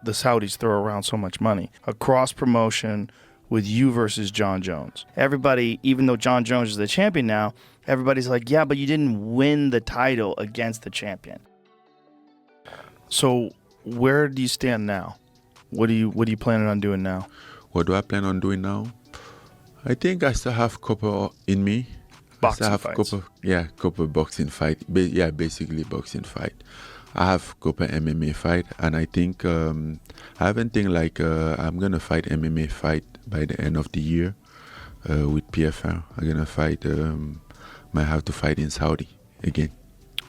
the Saudis throw around so much money. A cross promotion with you versus Jon Jones. Everybody, even though Jon Jones is the champion now, everybody's like, yeah, but you didn't win the title against the champion. So where do you stand now? What are you planning on doing now? What do I plan on doing now? I think I still have couple in me. Boxing fights. Couple boxing fight. Basically boxing fight. I have couple MMA fight, and I think I haven't think like I'm gonna fight MMA fight by the end of the year with PFL. I'm gonna fight. Might have to fight in Saudi again.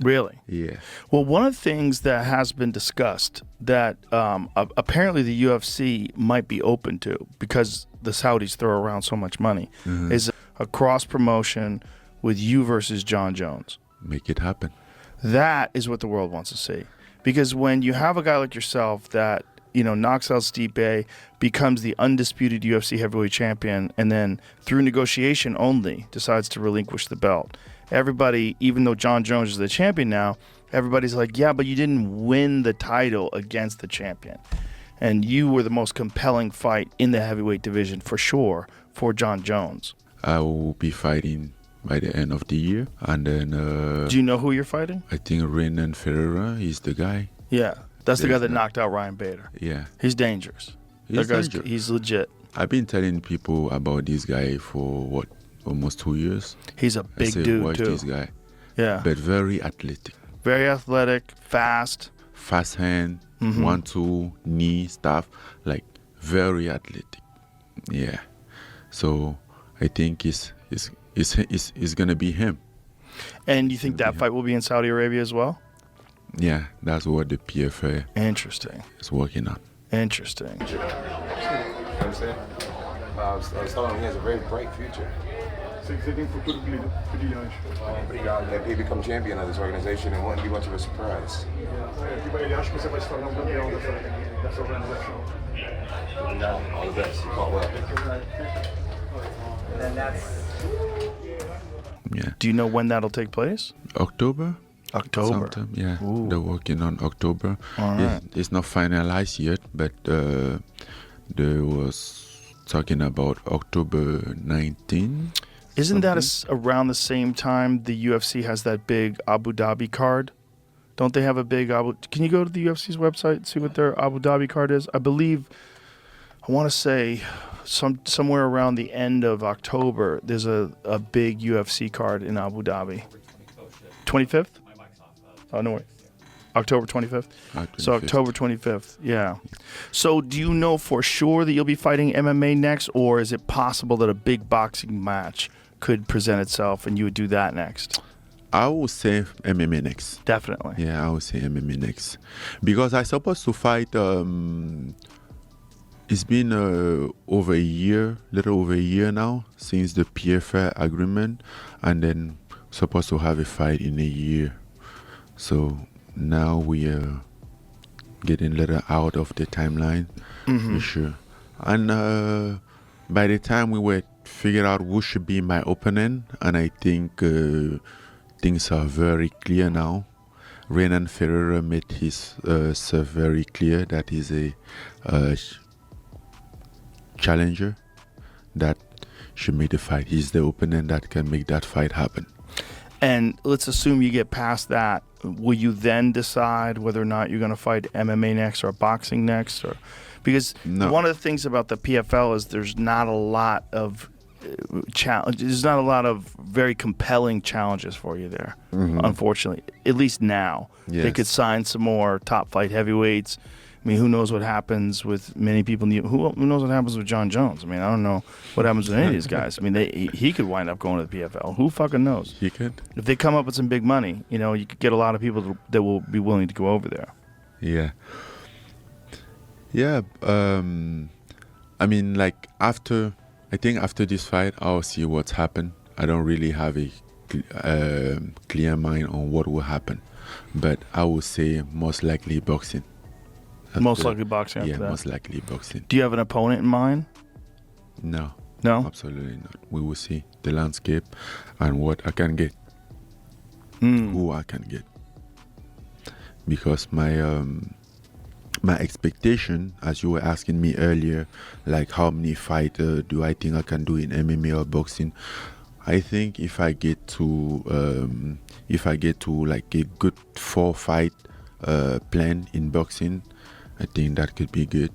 Really? Yeah. Well, one of the things that has been discussed that apparently the UFC might be open to, because the Saudis throw around so much money, is a cross promotion with you versus Jon Jones. Make it happen. That is what the world wants to see. Because when you have a guy like yourself that, knocks out Stipe, becomes the undisputed UFC heavyweight champion, and then through negotiation only decides to relinquish the belt, everybody, even though Jon Jones is the champion now, everybody's like, yeah, but you didn't win the title against the champion. And you were the most compelling fight in the heavyweight division for sure for Jon Jones. I will be fighting by the end of the year, and then do you know who you're fighting? I think Ferreira is the guy. Yeah, that's the guy that knocked out Ryan Bader. Yeah, he's dangerous. He's legit. I've been telling people about this guy for almost 2 years. He's a big dude watch too. This guy. Yeah, but very athletic. Very athletic, fast hand, 1-2 knee stuff, like very athletic. Yeah, so I think it's gonna be him. And you think that fight will be in Saudi Arabia as well? Yeah, that's what the PFA is working on. Interesting. You know what I'm saying? I was telling him he has a very bright future. That he become champion of this organization, it wouldn't be much of a surprise. All the best. You fought well. Yeah. Do you know when that'll take place? October. Sometime, yeah. Ooh. They're working on October. All right. It's not finalized yet, but there was talking about October 19. Isn't that around the same time the UFC has that big Abu Dhabi card? Don't they have a big Can you go to the UFC's website and see what their Abu Dhabi card is? I believe, I want to say somewhere around the end of October, there's a big UFC card in Abu Dhabi. 25th? Oh, no way. October 25th? So October 25th, yeah. So do you know for sure that you'll be fighting MMA next, or is it possible that a big boxing match could present itself and you would do that next? I would say MMA next. Definitely. Yeah, I would say MMA next. Because I supposed to fight, it's been little over a year now since the PFL agreement, and then supposed to have a fight in a year. So now we are getting a little out of the timeline, for sure. And by the time we were figuring out who should be my opponent, and I think things are very clear now. Renan Ferreira made his self very clear that he's a challenger that should make the fight. He's the opponent that can make that fight happen. And let's assume you get past that. Will you then decide whether or not you're going to fight MMA next or boxing next? Or because one of the things about the PFL is there's not a lot of there's not a lot of very compelling challenges for you there, unfortunately. At least now. Yes. They could sign some more top flight heavyweights. I mean, who knows what happens with many people? Who knows what happens with Jon Jones? I mean, I don't know what happens with any of these guys. I mean, he could wind up going to the PFL. Who fucking knows? He could. If they come up with some big money, you could get a lot of people that will be willing to go over there. Yeah. Yeah. I mean, like after this fight, I'll see what's happened. I don't really have a clear mind on what will happen, but I would say most likely boxing. Most likely boxing after that? Yeah, most likely boxing. Do you have an opponent in mind? No. No? Absolutely not. We will see the landscape and what I can get. Who I can get. Because my my expectation, as you were asking me earlier, like how many fights do I think I can do in MMA or boxing? I think if I get to like a good 4 fight plan in boxing, I think that could be good.